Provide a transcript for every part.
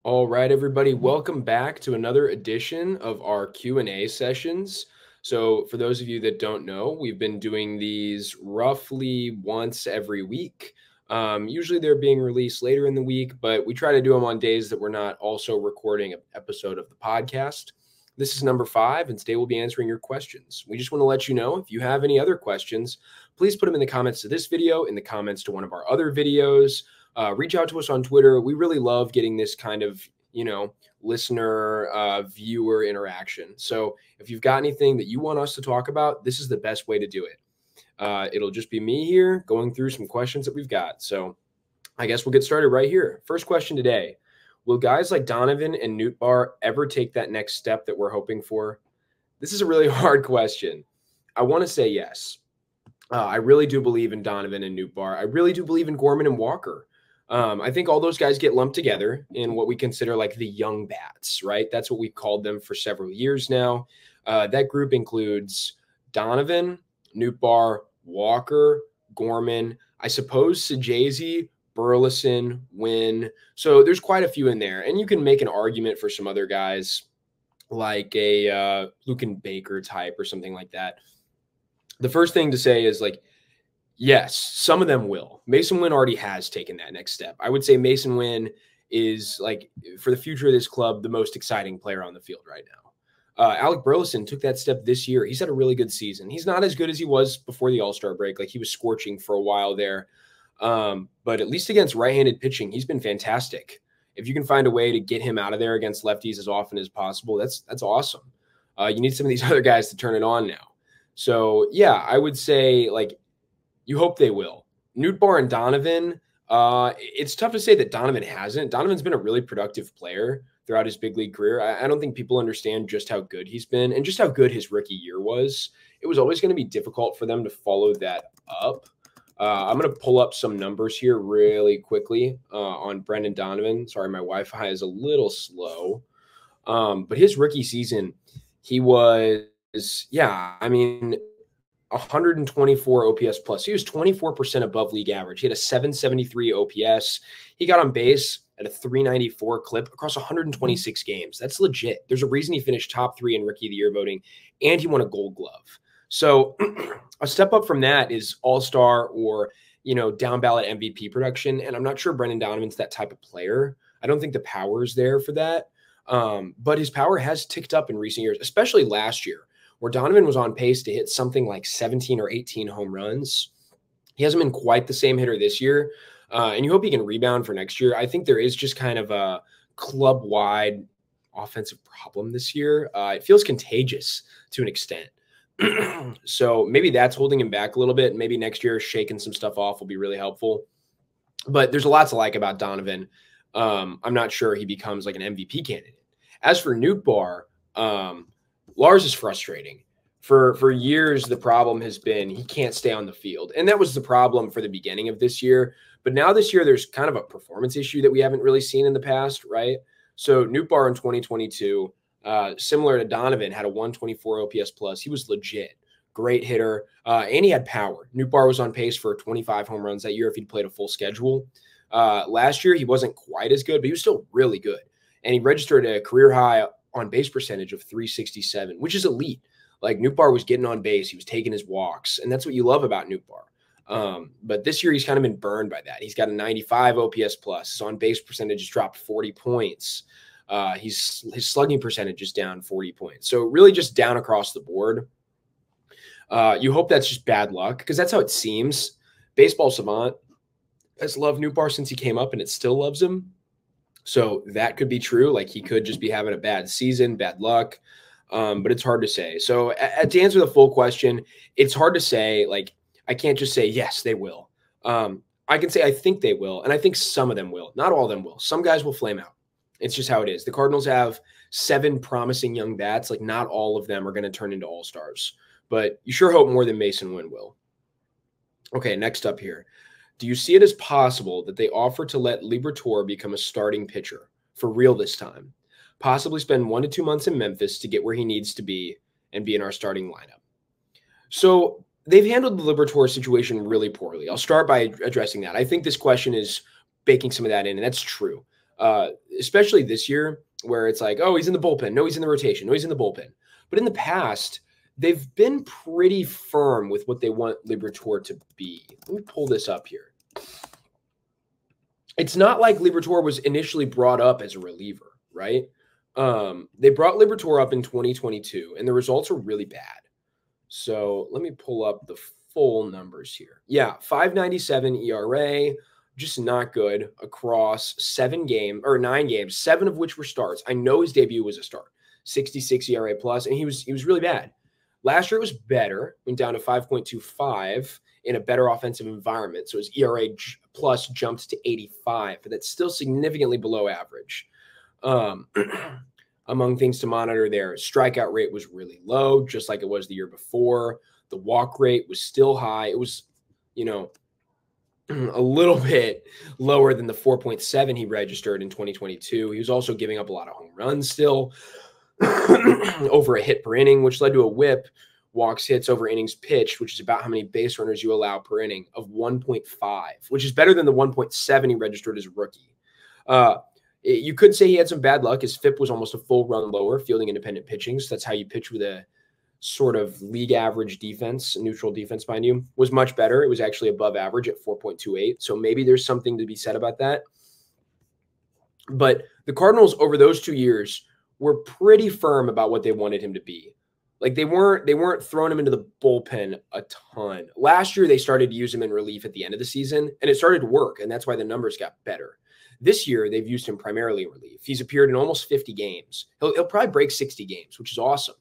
All right, everybody, welcome back to another edition of our Q&A sessions. So for those of you that don't know, we've been doing these roughly once every week. Usually they're being released later in the week, but we try to do them on days that we're not also recording an episode of the podcast. This is number 5, and today we'll be answering your questions. We just want to let you know if you have any other questions, please put them in the comments to this video, in the comments to one of our other videos. Reach out to us on Twitter. We really love getting this kind of, listener, viewer interaction. So if you've got anything that you want us to talk about, this is the best way to do it. It'll just be me here going through some questions that we've got. So I guess we'll get started right here. First question today. Will guys like Donovan and Nootbaar ever take that next step that we're hoping for? This is a really hard question. I want to say yes. I really do believe in Donovan and Nootbaar. I really do believe in Gorman and Walker. I think all those guys get lumped together in what we consider like the young bats, right? That's what we've called them for several years now. That group includes Donovan, Nootbaar, Walker, Gorman, I suppose Sajazi, Burleson, Wynn. So there's quite a few in there. And you can make an argument for some other guys like a Lucan Baker type or something like that. The first thing to say is like, yes, some of them will. Mason Wynn already has taken that next step. I would say Mason Wynn is, like, for the future of this club, the most exciting player on the field right now. Alec Burleson took that step this year. He's had a really good season. He's not as good as he was before the All-Star break. Like, he was scorching for a while there. But at least against right-handed pitching, he's been fantastic. If you can find a way to get him out of there against lefties as often as possible, that's awesome. You need some of these other guys to turn it on now. So, yeah, I would say, like, you hope they will. Nootbaar and Donovan, it's tough to say that Donovan hasn't. Donovan's been a really productive player throughout his big league career. I don't think people understand just how good he's been and just how good his rookie year was. It was always going to be difficult for them to follow that up. I'm going to pull up some numbers here really quickly on Brendan Donovan. Sorry, my Wi-Fi is a little slow. But his rookie season, he was, 124 OPS plus. He was 24% above league average. He had a 773 OPS. He got on base at a 394 clip across 126 games. That's legit. There's a reason he finished top 3 in Rookie of the Year voting, and he won a Gold Glove. So a step up from that is all-star or, down ballot MVP production. And I'm not sure Brendan Donovan's that type of player. I don't think the power is there for that. But his power has ticked up in recent years, especially last year, where Donovan was on pace to hit something like 17 or 18 home runs. He hasn't been quite the same hitter this year, and you hope he can rebound for next year. I think there is just kind of a club-wide offensive problem this year. It feels contagious to an extent. So maybe that's holding him back a little bit. Maybe next year shaking some stuff off will be really helpful. But there's a lot to like about Donovan. I'm not sure he becomes like an MVP candidate. As for Nootbaar, Lars is frustrating. For years, the problem has been he can't stay on the field. And that was the problem for the beginning of this year. But now this year, there's kind of a performance issue that we haven't really seen in the past, right? So Nootbaar in 2022, similar to Donovan, had a 124 OPS plus. He was legit. Great hitter. And he had power. Nootbaar was on pace for 25 home runs that year if he'd played a full schedule. Last year, he wasn't quite as good, but he was still really good. And he registered a career high on base percentage of 367, which is elite. Like Nootbaar was getting on base. He was taking his walks. And that's what you love about Nootbaar. But this year he's kind of been burned by that. He's got a 95 OPS plus. His on base percentage has dropped 40 points. His slugging percentage is down 40 points. So really just down across the board. You hope that's just bad luck because that's how it seems. Baseball Savant has loved Nootbaar since he came up and it still loves him. So that could be true. Like he could just be having a bad season, bad luck. But it's hard to say. So to answer the full question, it's hard to say. Like I can't just say, yes, they will. I can say I think they will. And I think some of them will. Not all of them will. Some guys will flame out. It's just how it is. The Cardinals have 7 promising young bats. Like not all of them are going to turn into all-stars. But you sure hope more than Mason Wynn will. Okay, next up here. Do you see it as possible that they offer to let Liberatore become a starting pitcher for real this time? Possibly spend 1 to 2 months in Memphis to get where he needs to be and be in our starting lineup. So they've handled the Liberatore situation really poorly. I'll start by addressing that. I think this question is baking some of that in, and that's true. especially this year where it's like, oh, he's in the bullpen. No, he's in the rotation. No, he's in the bullpen. But in the past, they've been pretty firm with what they want Liberatore to be. Let me pull this up here. It's not like Liberatore was initially brought up as a reliever, right? They brought Liberatore up in 2022, and the results are really bad. So let me pull up the full numbers here. Yeah, 5.97 ERA, just not good across 9 games, 7 of which were starts. I know his debut was a start, 66 ERA plus, and he was really bad. Last year it was better, went down to 5.25 in a better offensive environment. So his ERA plus jumped to 85, but that's still significantly below average. Among things to monitor there, strikeout rate was really low, just like it was the year before. The walk rate was still high. It was, a little bit lower than the 4.7 he registered in 2022. He was also giving up a lot of home runs still, over a hit per inning, which led to a whip, walks, hits over innings pitched, which is about how many base runners you allow per inning, of 1.5, which is better than the 1.7 he registered as a rookie. You could say he had some bad luck. His FIP was almost a full run lower, fielding independent pitching. So that's how you pitch with a sort of league average defense, neutral defense behind you, was much better. It was actually above average at 4.28. So maybe there's something to be said about that. But the Cardinals over those 2 years were pretty firm about what they wanted him to be. Like they weren't throwing him into the bullpen a ton. Last year, they started to use him in relief at the end of the season, and it started to work, and that's why the numbers got better. This year, they've used him primarily in relief. He's appeared in almost 50 games. He'll probably break 60 games, which is awesome.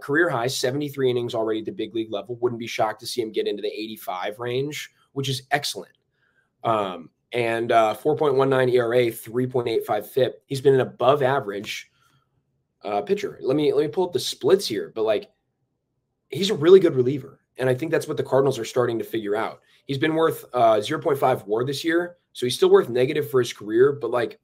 Career high, 73 innings already at the big league level. Wouldn't be shocked to see him get into the 85 range, which is excellent. And 4.19 ERA, 3.85 FIP. He's been an above average pitcher. Let me pull up the splits here, but like he's a really good reliever. And I think that's what the Cardinals are starting to figure out. He's been worth 0.5 WAR this year. So he's still worth negative for his career, but like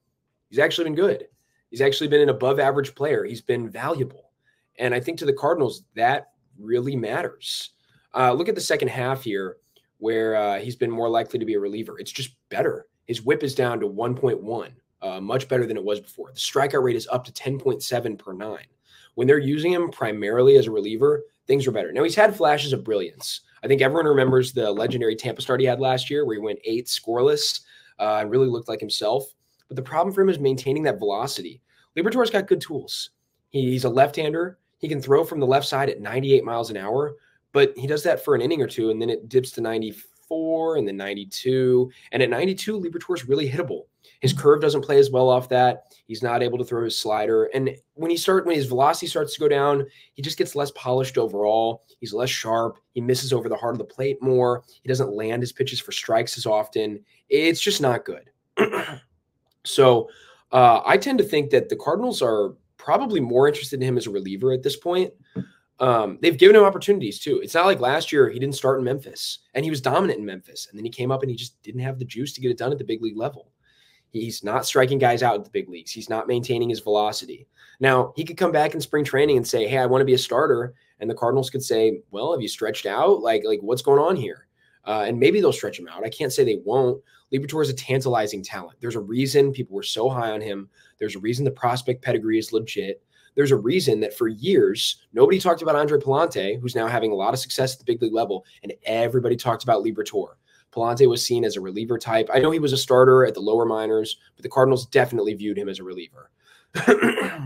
he's actually been good. He's actually been an above average player. He's been valuable. And I think to the Cardinals, that really matters. Look at the second half here where he's been more likely to be a reliever. It's just better. His whip is down to 1.1, much better than it was before. The strikeout rate is up to 10.7 per 9. When they're using him primarily as a reliever, things are better. Now, he's had flashes of brilliance. I think everyone remembers the legendary Tampa start he had last year where he went 8 scoreless and really looked like himself. But the problem for him is maintaining that velocity. Liberatore's got good tools. He's a left-hander. He can throw from the left side at 98 miles an hour, but he does that for an inning or two, and then it dips to 94 and then 92. And at 92, Liberatore's really hittable. His curve doesn't play as well off that. He's not able to throw his slider. And when his velocity starts to go down, he just gets less polished overall. He's less sharp. He misses over the heart of the plate more. He doesn't land his pitches for strikes as often. It's just not good. So I tend to think that the Cardinals are probably more interested in him as a reliever at this point. They've given him opportunities too. It's not like last year he didn't start in Memphis and he was dominant in Memphis. And then he came up and he just didn't have the juice to get it done at the big league level. He's not striking guys out at the big leagues. He's not maintaining his velocity. Now, he could come back in spring training and say, hey, I want to be a starter. And the Cardinals could say, well, have you stretched out? Like what's going on here? And maybe they'll stretch him out. I can't say they won't. Liberatore is a tantalizing talent. There's a reason people were so high on him. There's a reason the prospect pedigree is legit. There's a reason that for years, nobody talked about Andre Pallante, who's now having a lot of success at the big league level, and everybody talked about Liberatore. Pallante was seen as a reliever type. I know he was a starter at the lower minors, but the Cardinals definitely viewed him as a reliever,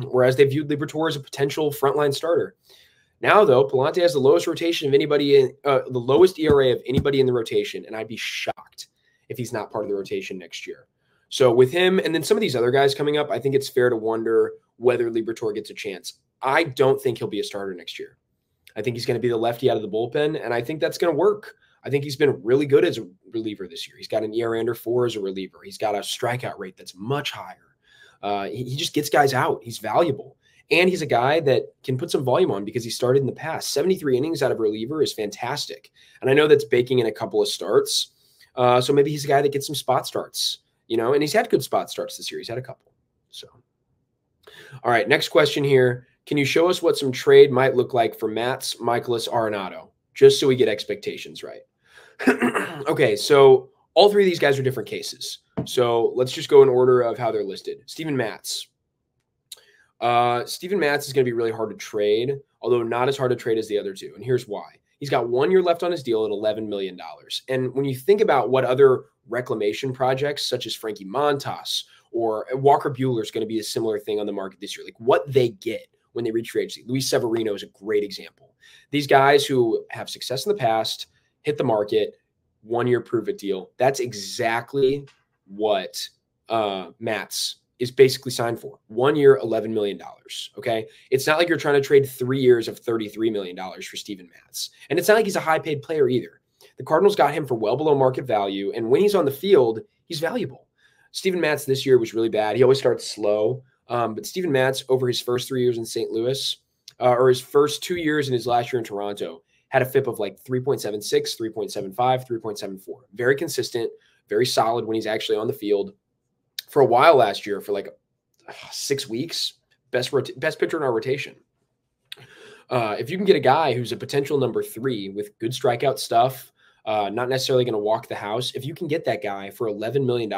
whereas they viewed Liberatore as a potential frontline starter. Now, though, Pallante has the lowest rotation of anybody in the lowest ERA of anybody in the rotation, and I'd be shocked if he's not part of the rotation next year. So with him and then some of these other guys coming up, I think it's fair to wonder whether Liberatore gets a chance. I don't think he'll be a starter next year. I think he's going to be the lefty out of the bullpen, and I think that's going to work. I think he's been really good as a reliever this year. He's got an ERA under 4 as a reliever. He's got a strikeout rate that's much higher. He just gets guys out. He's valuable. And he's a guy that can put some volume on because he started in the past. 73 innings out of reliever is fantastic. And I know that's baking in a couple of starts. So maybe he's a guy that gets some spot starts, and he's had good spot starts this year. He's had a couple. So, all right, next question here. Can you show us what some trade might look like for Matz, Mikolas, Arenado, just so we get expectations right? Okay, so all three of these guys are different cases. So let's just go in order of how they're listed. Steven Matz. Steven Matz is going to be really hard to trade, although not as hard to trade as the other two. And here's why. He's got 1 year left on his deal at $11 million. And when you think about what other reclamation projects, such as Frankie Montas or Walker Buehler is going to be a similar thing on the market this year, like what they get when they reach free agency. Luis Severino is a great example. These guys who have success in the past, hit the market, 1 year prove-it deal. That's exactly what Matz is basically signed for. 1 year, $11 million. Okay. It's not like you're trying to trade 3 years of $33 million for Steven Matz. And it's not like he's a high paid player either. The Cardinals got him for well below market value. And when he's on the field, he's valuable. Steven Matz this year was really bad. He always starts slow. But Steven Matz, over his first 3 years in St. Louis, or his first 2 years in his last year in Toronto, had a FIP of like 3.76, 3.75, 3.74. Very consistent, very solid when he's actually on the field. For a while last year, for like 6 weeks, best pitcher in our rotation. If you can get a guy who's a potential number 3 with good strikeout stuff, not necessarily going to walk the house, if you can get that guy for $11 million,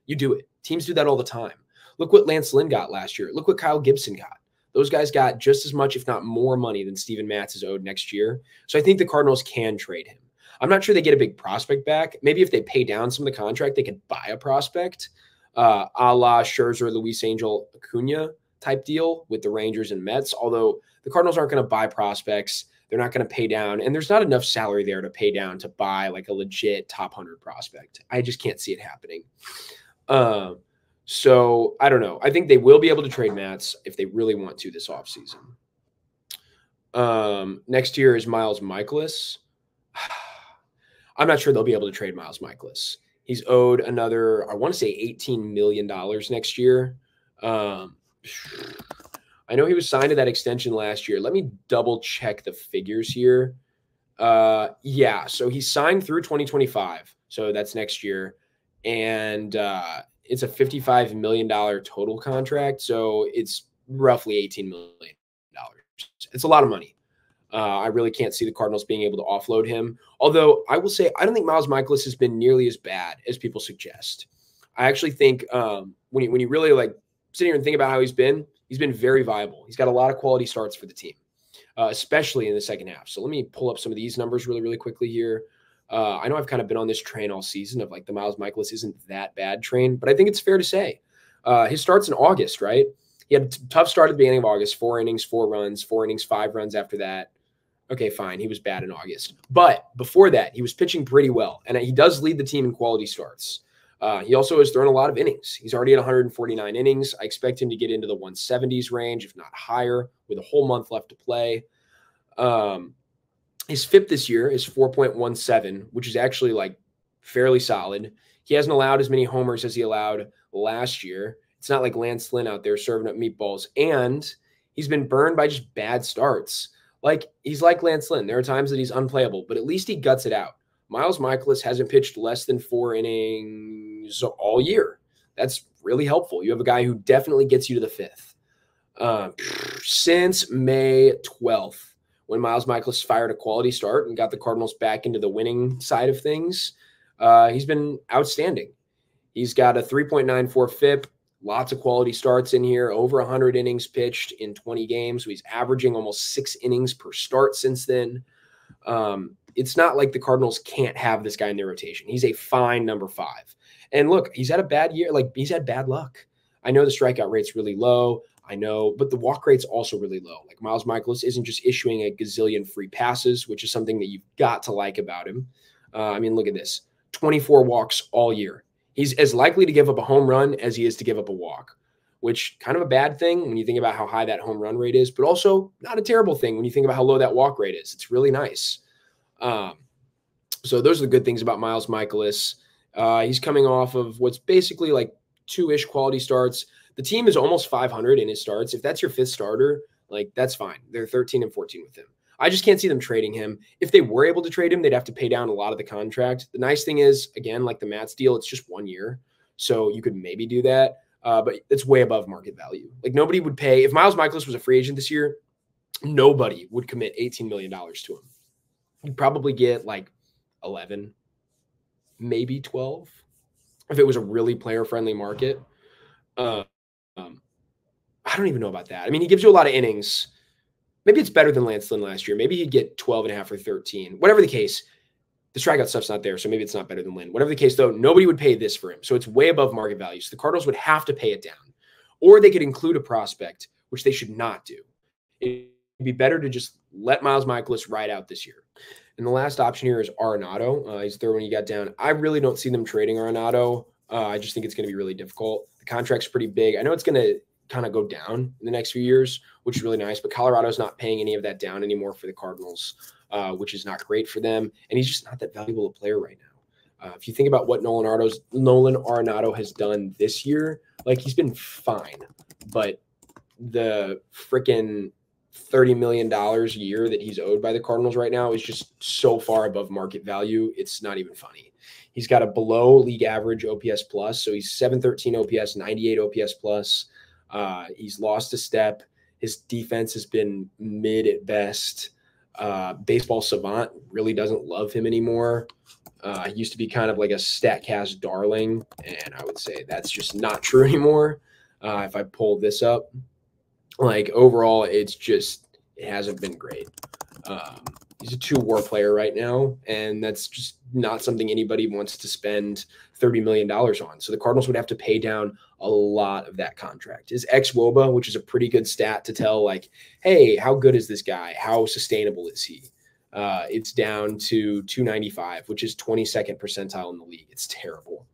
you do it. Teams do that all the time. Look what Lance Lynn got last year. Look what Kyle Gibson got. Those guys got just as much, if not more money than Steven Matz is owed next year. So I think the Cardinals can trade him. I'm not sure they get a big prospect back. Maybe if they pay down some of the contract, they could buy a prospect, a la Scherzer, Luis Angel, Acuna type deal with the Rangers and Mets. Although the Cardinals aren't going to buy prospects. They're not going to pay down. And there's not enough salary there to pay down to buy like a legit top 100 prospect. I just can't see it happening. So I don't know. I think they will be able to trade Matz if they really want to this offseason. Next year is Miles Mikolas. I'm not sure they'll be able to trade Miles Mikolas. He's owed another, I want to say $18 million next year. I know he was signed to that extension last year. Let me double check the figures here. Yeah, so he's signed through 2025. So that's next year. And it's a $55 million total contract. So it's roughly $18 million. It's a lot of money. I really can't see the Cardinals being able to offload him. Although I will say, I don't think Miles Mikolas has been nearly as bad as people suggest. I actually think when you really like sit here and think about how he's been very viable. He's got a lot of quality starts for the team, especially in the second half. So let me pull up some of these numbers really, really quickly here. I know I've kind of been on this train all season of like the Miles Mikolas isn't that bad train, but I think it's fair to say his starts in August, right? He had a tough start at the beginning of August, 4 innings, 4 runs, 4 innings, 5 runs after that. Okay, fine. He was bad in August. But before that, he was pitching pretty well. And he does lead the team in quality starts. He also has thrown a lot of innings. He's already at 149 innings. I expect him to get into the 170s range, if not higher, with a whole month left to play. His FIP this year is 4.17, which is actually like fairly solid. He hasn't allowed as many homers as he allowed last year. It's not like Lance Lynn out there serving up meatballs. And he's been burned by just bad starts. Like, he's like Lance Lynn. There are times that he's unplayable, but at least he guts it out. Miles Mikolas hasn't pitched less than 4 innings all year. That's really helpful. You have a guy who definitely gets you to the 5th. Since May 12th, when Miles Mikolas fired a quality start and got the Cardinals back into the winning side of things, he's been outstanding. He's got a 3.94 FIP, lots of quality starts in here, over 100 innings pitched in 20 games. So he's averaging almost 6 innings per start since then. It's not like the Cardinals can't have this guy in their rotation. He's a fine number 5. And look, he's had a bad year. Like, he's had bad luck. I know the strikeout rate's really low. I know, but the walk rate's also really low. Like, Miles Mikolas isn't just issuing a gazillion free passes, which is something that you've got to like about him. I mean, look at this. 24 walks all year. He's as likely to give up a home run as he is to give up a walk, which kind of a bad thing when you think about how high that home run rate is, but also not a terrible thing when you think about how low that walk rate is. It's really nice. So those are the good things about Miles Mikolas. He's coming off of what's basically like 2-ish quality starts. The team is almost 500 in his starts. If that's your 5th starter, like, that's fine. They're 13 and 14 with him. I just can't see them trading him. If they were able to trade him, they'd have to pay down a lot of the contract. The nice thing is, again, like the Matz deal, it's just 1 year. So you could maybe do that. But it's way above market value. Like, nobody would pay. If Miles Mikolas was a free agent this year, nobody would commit $18 million to him. You'd probably get like 11, maybe 12. if it was a really player-friendly market. Um, I don't even know about that. I mean, he gives you a lot of innings. Maybe it's better than Lance Lynn last year. Maybe he'd get 12 and a half or 13. Whatever the case, the strikeout stuff's not there, so maybe it's not better than Lynn. Whatever the case, though, nobody would pay this for him. So it's way above market value. So the Cardinals would have to pay it down. Or they could include a prospect, which they should not do. It'd be better to just let Miles Mikolas ride out this year. And the last option here is Arenado. He's the third one you got down. I really don't see them trading Arenado. I just think it's going to be really difficult. The contract's pretty big. I know it's going to kind of go down in the next few years, which is really nice, but Colorado's not paying any of that down anymore for the Cardinals, which is not great for them. And he's just not that valuable a player right now. If you think about what Nolan Arenado has done this year, like, he's been fine, but the freaking $30 million a year that he's owed by the Cardinals right now is just so far above market value. It's not even funny. He's got a below league average OPS plus. So he's 713 OPS, 98 OPS plus. He's lost a step. His defense has been mid at best. Baseball Savant really doesn't love him anymore. He used to be kind of like a StatCast darling, and I would say that's just not true anymore. If I pull this up, like, overall, it hasn't been great. He's a 2-WAR player right now, and that's just not something anybody wants to spend $30 million on. So the Cardinals would have to pay down a lot of that contract. His xWOBA, which is a pretty good stat to tell, like, hey, how good is this guy? How sustainable is he? It's down to 295, which is 22nd percentile in the league. It's terrible.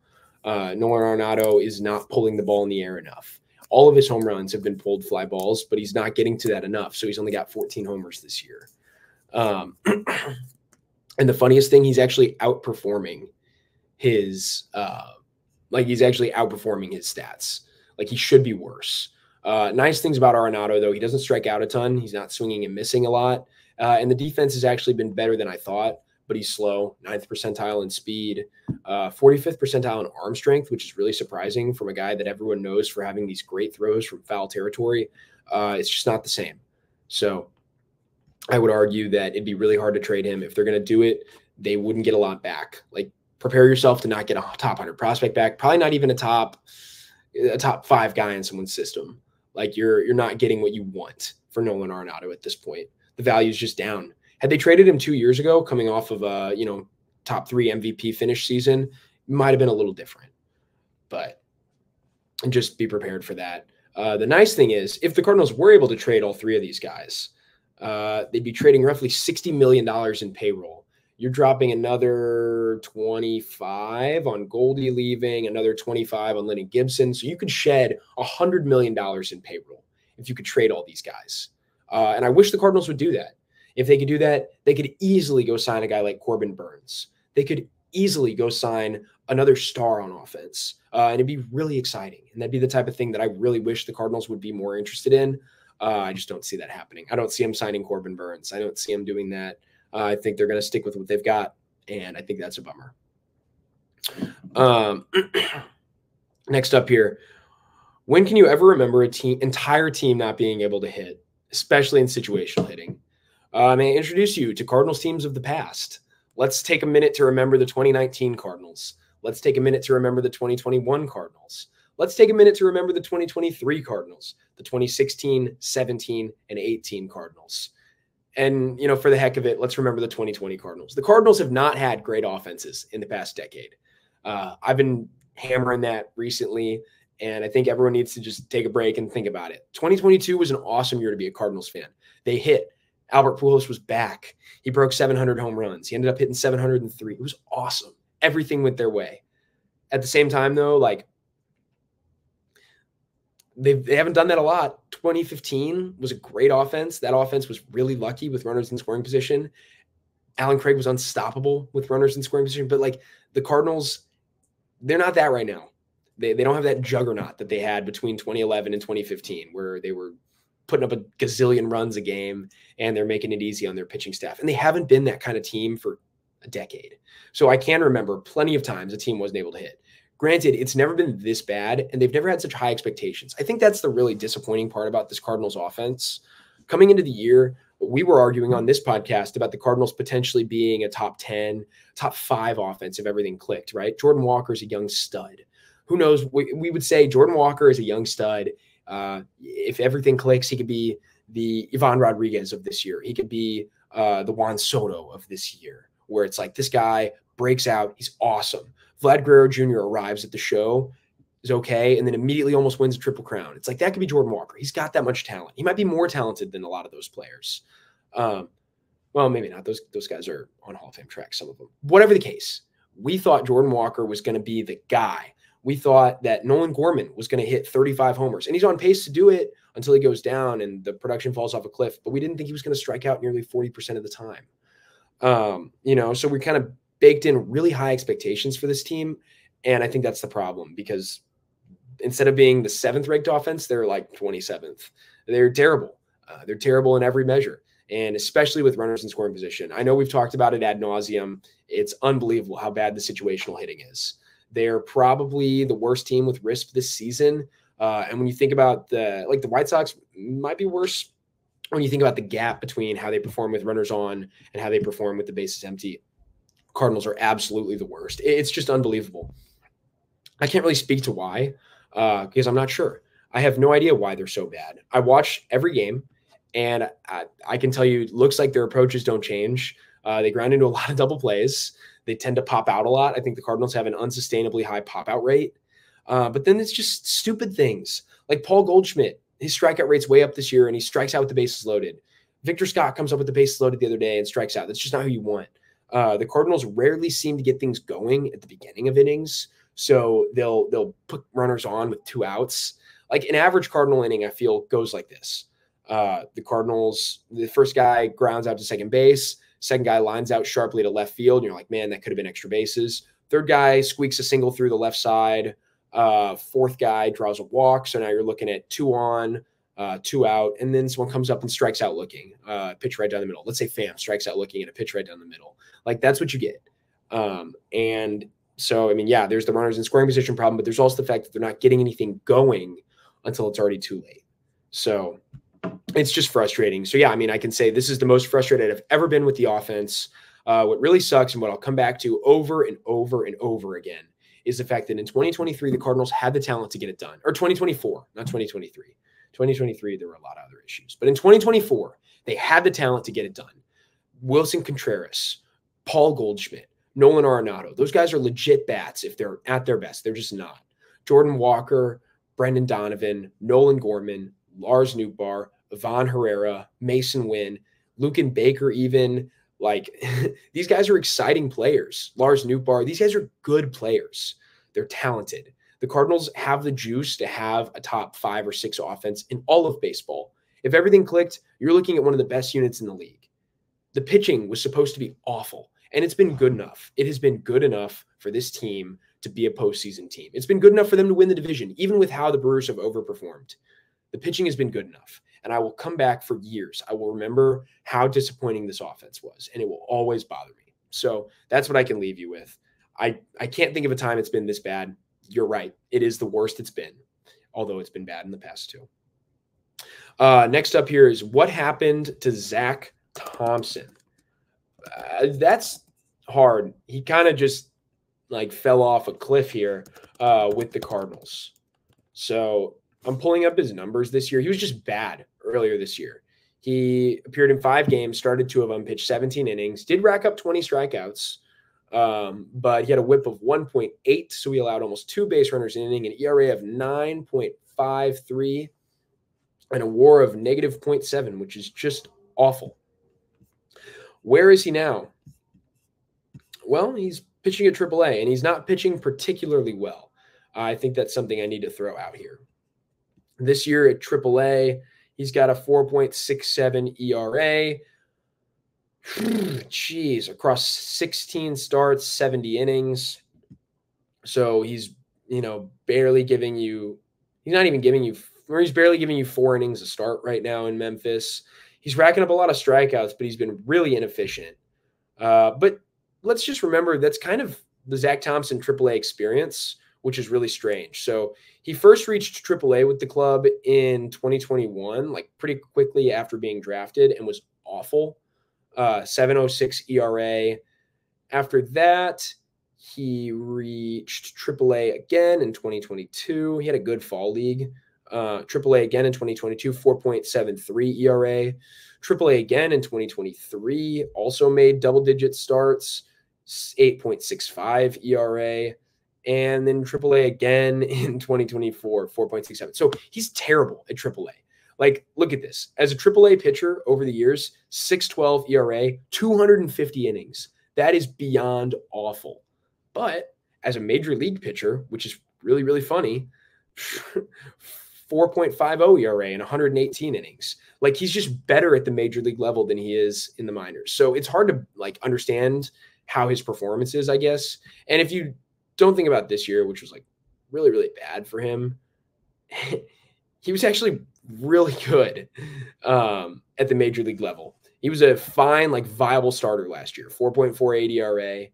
Nolan Arenado is not pulling the ball in the air enough. All of his home runs have been pulled fly balls, but he's not getting to that enough. So he's only got 14 homers this year. And the funniest thing, he's actually outperforming his stats. Like, he should be worse. Nice things about Arenado, though. He doesn't strike out a ton. He's not swinging and missing a lot. And the defense has actually been better than I thought, but he's slow. 9th percentile in speed, 45th percentile in arm strength, which is really surprising from a guy that everyone knows for having these great throws from foul territory. It's just not the same. So I would argue that it'd be really hard to trade him. If they're going to do it, they wouldn't get a lot back. Like, prepare yourself to not get a top 100 prospect back. Probably not even a top 5 guy in someone's system. Like, you're not getting what you want for Nolan Arenado at this point. The value is just down. Had they traded him 2 years ago, coming off of a top 3 MVP finish season, it might have been a little different. But just be prepared for that. The nice thing is, if the Cardinals were able to trade all 3 of these guys, they'd be trading roughly $60 million in payroll. You're dropping another 25 on Goldie leaving, another 25 on Lenny Gibson. So you could shed $100 million in payroll if you could trade all these guys. And I wish the Cardinals would do that. If they could do that, they could easily go sign a guy like Corbin Burns. They could easily go sign another star on offense. And it'd be really exciting. And that'd be the type of thing that I really wish the Cardinals would be more interested in. I just don't see that happening. I don't see him signing Corbin Burns. I don't see him doing that. I think they're going to stick with what they've got, and I think that's a bummer. Next up here, when can you ever remember entire team not being able to hit, especially in situational hitting? May I introduce you to Cardinals teams of the past? Let's take a minute to remember the 2019 Cardinals. Let's take a minute to remember the 2021 Cardinals. Let's take a minute to remember the 2023 Cardinals, the 2016, 17, and 18 Cardinals. And, for the heck of it, let's remember the 2020 Cardinals. The Cardinals have not had great offenses in the past decade. I've been hammering that recently, and I think everyone needs to just take a break and think about it. 2022 was an awesome year to be a Cardinals fan. They hit. Albert Pujols was back. He broke 700 home runs. He ended up hitting 703. It was awesome. Everything went their way. At the same time, though, like, they haven't done that a lot. 2015 was a great offense. That offense was really lucky with runners in scoring position. Alan Craig was unstoppable with runners in scoring position. But, like, the Cardinals, they're not that right now. They don't have that juggernaut that they had between 2011 and 2015, where they were putting up a gazillion runs a game and they're making it easy on their pitching staff. And they haven't been that kind of team for a decade. So I can remember plenty of times a team wasn't able to hit. Granted, it's never been this bad, and they've never had such high expectations. I think that's the really disappointing part about this Cardinals offense. Coming into the year, we were arguing on this podcast about the Cardinals potentially being a top 10, top 5 offense if everything clicked, right? Jordan Walker's a young stud. Who knows? We would say Jordan Walker is a young stud. If everything clicks, he could be the Ivan Rodriguez of this year. He could be the Juan Soto of this year, where it's like this guy breaks out. He's awesome. Vlad Guerrero Jr. arrives at the show, is okay, and then immediately almost wins a Triple Crown. It's like that could be Jordan Walker. He's got that much talent. He might be more talented than a lot of those players. Well, maybe not. Those guys are on Hall of Fame tracks, some of them. Whatever the case, we thought Jordan Walker was going to be the guy. We thought that Nolan Gorman was going to hit 35 homers, and he's on pace to do it until he goes down and the production falls off a cliff. But we didn't think he was going to strike out nearly 40% of the time. So we kind of baked in really high expectations for this team, and I think that's the problem, because instead of being the 7th ranked offense, they're like 27th. They're terrible. They're terrible in every measure, and especially with runners in scoring position. I know we've talked about it ad nauseum. It's unbelievable how bad the situational hitting is. They're probably the worst team with RISP this season. And when you think about the White Sox might be worse when you think about the gap between how they perform with runners on and how they perform with the bases empty. Cardinals are absolutely the worst. It's just unbelievable. I can't really speak to why, because I'm not sure. I have no idea why they're so bad. I watch every game, and I can tell you it looks like their approaches don't change. They grind into a lot of double plays. They tend to pop out a lot. I think the Cardinals have an unsustainably high pop-out rate. But then it's just stupid things. Like Paul Goldschmidt, his strikeout rate's way up this year, and he strikes out with the bases loaded. Victor Scott comes up with the bases loaded the other day and strikes out. That's just not who you want. The Cardinals rarely seem to get things going at the beginning of innings, so they'll put runners on with 2 outs. Like an average Cardinal inning, I feel, goes like this. The Cardinals, the first guy grounds out to second base. Second guy lines out sharply to left field. And you're like, man, that could have been extra bases. Third guy squeaks a single through the left side. Fourth guy draws a walk. So now you're looking at 2 on, 2 out. And then someone comes up and strikes out looking, pitch right down the middle. Let's say Pham strikes out looking at a pitch right down the middle. Like that's what you get. And so, I mean, yeah, there's the runners in scoring position problem, but there's also the fact that they're not getting anything going until it's already too late. So it's just frustrating. So yeah, I mean, I can say this is the most frustrated I've ever been with the offense. What really sucks, and what I'll come back to over and over and over again, is the fact that in 2023, the Cardinals had the talent to get it done. Or 2024, not 2023. 2023, there were a lot of other issues. But in 2024, they had the talent to get it done. Wilson Contreras, Paul Goldschmidt, Nolan Arenado. Those guys are legit bats if they're at their best. They're just not. Jordan Walker, Brendan Donovan, Nolan Gorman, Lars Nootbaar, Ivan Herrera, Mason Wynn, Lucan Baker even. Like, these guys are exciting players. Lars Nootbaar, these guys are good players. They're talented. The Cardinals have the juice to have a top 5 or 6 offense in all of baseball. If everything clicked, you're looking at one of the best units in the league. The pitching was supposed to be awful, and it's been good enough. It has been good enough for this team to be a postseason team. It's been good enough for them to win the division, even with how the Brewers have overperformed. The pitching has been good enough, and I will come back for years. I will remember how disappointing this offense was, and it will always bother me. So that's what I can leave you with. I can't think of a time it's been this bad. You're right. It is the worst it's been, although it's been bad in the past too. Next up here is what happened to Zack Thompson. That's hard. He kind of just like fell off a cliff here with the Cardinals. So I'm pulling up his numbers this year. He was just bad earlier this year. He appeared in 5 games, started 2 of them, pitched 17 innings, did rack up 20 strikeouts, but he had a whip of 1.8, so he allowed almost 2 base runners an inning, an ERA of 9.53, and a WAR of -0.7, which is just awful. Where is he now? Well, he's pitching at AAA, and he's not pitching particularly well. I think that's something I need to throw out here. This year at AAA, he's got a 4.67 ERA. Jeez, across 16 starts, 70 innings. So he's, barely giving you – he's not even giving you – or he's barely giving you 4 innings a start right now in Memphis. He's racking up a lot of strikeouts, but he's been really inefficient. But let's just remember that's kind of the Zack Thompson AAA experience, which is really strange. So he first reached AAA with the club in 2021, like pretty quickly after being drafted, and was awful. 7.06 ERA. After that, He reached AAA again in 2022. He had a good fall league. AAA again in 2022, 4.73 ERA. AAA again in 2023, also made double-digit starts, 8.65 ERA. And then AAA again in 2024, 4.67. So he's terrible at AAA. Like, look at this. As a AAA pitcher over the years, 6.12 ERA, 250 innings. That is beyond awful. But as a major league pitcher, which is really, really funny, 4.50 ERA in 118 innings. Like, he's just better at the major league level than he is in the minors. So it's hard to like understand how his performance is, I guess. And if you don't think about this year, which was like really, really bad for him, he was actually really good at the major league level. He was a fine, like viable starter last year, 4.48 ERA.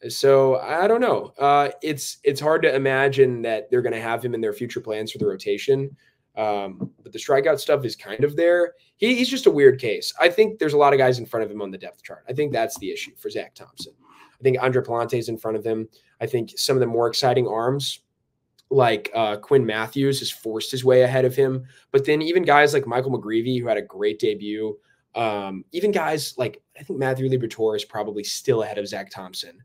So I don't know. It's hard to imagine that they're going to have him in their future plans for the rotation. But the strikeout stuff is kind of there. He's just a weird case. I think there's a lot of guys in front of him on the depth chart. I think that's the issue for Zack Thompson. I think Andre Palante's in front of him. I think some of the more exciting arms like Quinn Matthews has forced his way ahead of him. But then even guys like Michael McGreevy, who had a great debut, even guys like I think Matthew Liberatore is probably still ahead of Zack Thompson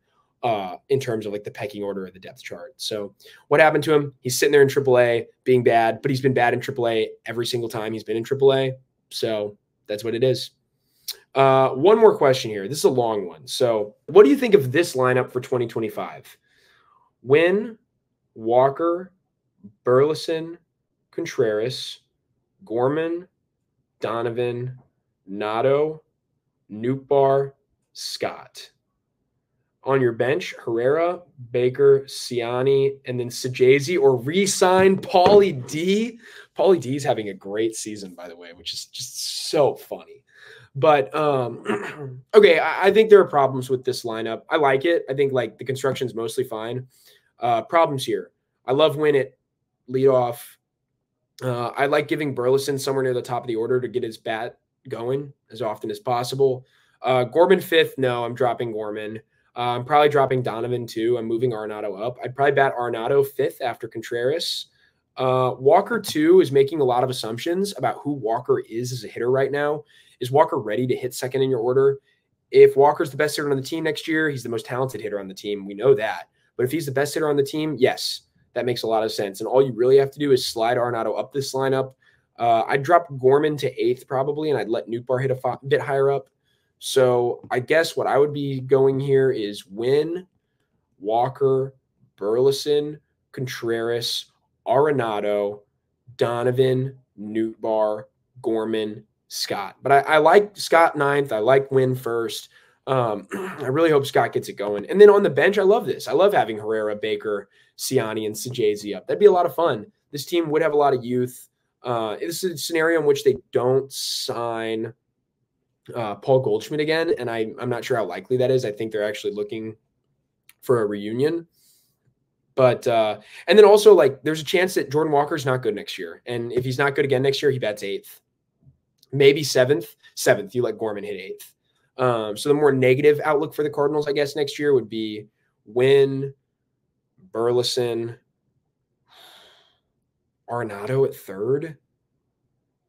in terms of like the pecking order of the depth chart. So what happened to him? He's sitting there in AAA being bad, but he's been bad in AAA every single time he's been in AAA. So that's what it is. One more question here. This is a long one. So what do you think of this lineup for 2025? Wynn, Walker, Burleson, Contreras, Gorman, Donovan, Nato, Nootbaar, Scott. On your bench, Herrera, Baker, Ciani, and then Sajazi, or re-sign Paulie D. Paulie D is having a great season, by the way, which is just so funny. But okay, I think there are problems with this lineup. I like it. I think like the construction's mostly fine. Problems here. I love Wynn at leadoff. I like giving Burleson somewhere near the top of the order to get his bat going as often as possible. Gorman fifth. No, I'm dropping Gorman. I'm probably dropping Donovan too. I'm moving Arenado up. I'd probably bat Arenado fifth after Contreras. Walker two is making a lot of assumptions about who Walker is as a hitter right now. Is Walker ready to hit second in your order? If Walker's the best hitter on the team next year, he's the most talented hitter on the team. We know that. But if he's the best hitter on the team, yes, that makes a lot of sense. And all you really have to do is slide Arenado up this lineup. I'd drop Gorman to eighth probably, and I'd let Nootbaar hit a bit higher up. So I guess what I would be going here is Wynn, Walker, Burleson, Contreras, Arenado, Donovan, Nootbaar, Gorman, Scott. But I like Scott ninth. I like Wynn first. I really hope Scott gets it going. And then on the bench, I love this. I love having Herrera, Baker, Ciani, and Sajazi up. That'd be a lot of fun. This team would have a lot of youth. This is a scenario in which they don't sign Paul Goldschmidt again, and I'm not sure how likely that is. I think they're actually looking for a reunion. But and then also like there's a chance that Jordan Walker's not good next year. And if he's not good again next year, he bats eighth. Maybe seventh. You let Gorman hit eighth. So the more negative outlook for the Cardinals, I guess, next year would be Wynn, Burleson, Arenado at third,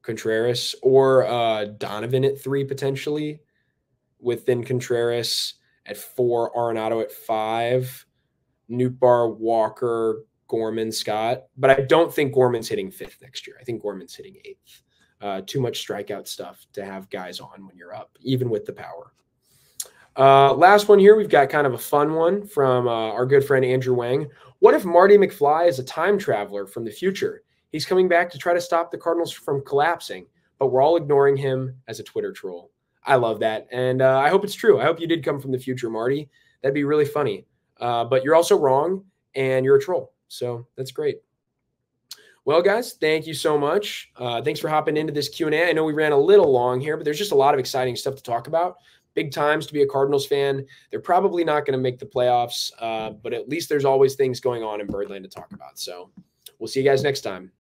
Contreras, or Donovan at three potentially, with then Contreras at four, Arenado at five, Nootbaar, Walker, Gorman, Scott. But I don't think Gorman's hitting fifth next year. I think Gorman's hitting eighth. Too much strikeout stuff to have guys on when you're up, even with the power. Last one here, we've got kind of a fun one from our good friend Andrew Wang. What if Marty McFly is a time traveler from the future? He's coming back to try to stop the Cardinals from collapsing, but we're all ignoring him as a Twitter troll. I love that, and I hope it's true. I hope you did come from the future, Marty. That'd be really funny. But you're also wrong, and you're a troll, so that's great. Well, guys, thank you so much. Thanks for hopping into this Q&A. I know we ran a little long here, but there's just a lot of exciting stuff to talk about. Big times to be a Cardinals fan. They're probably not going to make the playoffs, but at least there's always things going on in Birdland to talk about. So we'll see you guys next time.